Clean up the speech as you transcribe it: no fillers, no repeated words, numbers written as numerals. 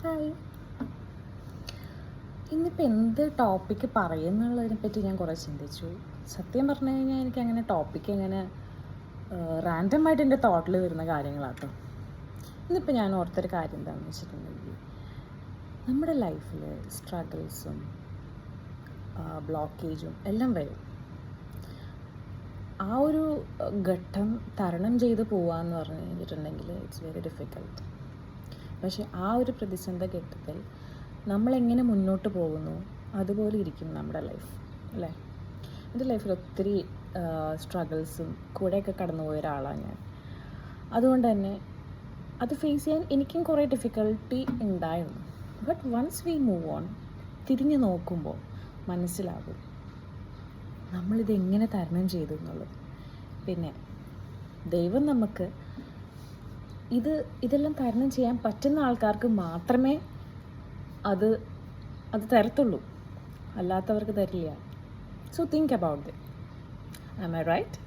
Hi. ഇന്നിപ്പോൾ എന്ത് topic പറയുന്നുള്ളതിനെ പറ്റി ഞാൻ കുറേ ചിന്തിച്ചു. സത്യം പറഞ്ഞു കഴിഞ്ഞാൽ എനിക്കങ്ങനെ ടോപ്പിക്ക് അങ്ങനെ റാൻഡമായിട്ട് എൻ്റെ തോട്ടിൽ വരുന്ന കാര്യങ്ങളാട്ടോ. ഇന്നിപ്പോൾ ഞാൻ ഓർത്തൊരു കാര്യം എന്താണെന്ന് വെച്ചിട്ടുണ്ടെങ്കിൽ, നമ്മുടെ ലൈഫിൽ സ്ട്രഗിൾസും ബ്ലോക്കേജും എല്ലാം വരും. ആ ഒരു ഘട്ടം തരണം ചെയ്ത് പോവാന്ന് പറഞ്ഞു കഴിഞ്ഞിട്ടുണ്ടെങ്കിൽ ഇറ്റ്സ് വെരി ഡിഫിക്കൽട്ട്. പക്ഷേ ആ ഒരു പ്രതിസന്ധി ഘട്ടത്തിൽ നമ്മളെങ്ങനെ മുന്നോട്ട് പോകുന്നു അതുപോലെ ഇരിക്കും നമ്മുടെ ലൈഫ്, അല്ലേ? എൻ്റെ ലൈഫിൽ ഒത്തിരി സ്ട്രഗിൾസും കൂടെയൊക്കെ കടന്നു പോയ ഒരാളാണ് ഞാൻ. അതുകൊണ്ട് തന്നെ അത് ഫേസ് ചെയ്യാൻ എനിക്കും കുറേ ഡിഫിക്കൽട്ടി ഉണ്ടായിരുന്നു. But once we move on, തിരിഞ്ഞു നോക്കുമ്പോൾ മനസ്സിലാകും നമ്മളിതെങ്ങനെ തരണം ചെയ്തു എന്നുള്ളത്. പിന്നെ ദൈവം നമുക്ക് ഇതെല്ലാം തരണം ചെയ്യാൻ പറ്റുന്ന ആൾക്കാർക്ക് മാത്രമേ അത് തരത്തുള്ളൂ, അല്ലാത്തവർക്ക് തരില്ല. So think about it. Am I right?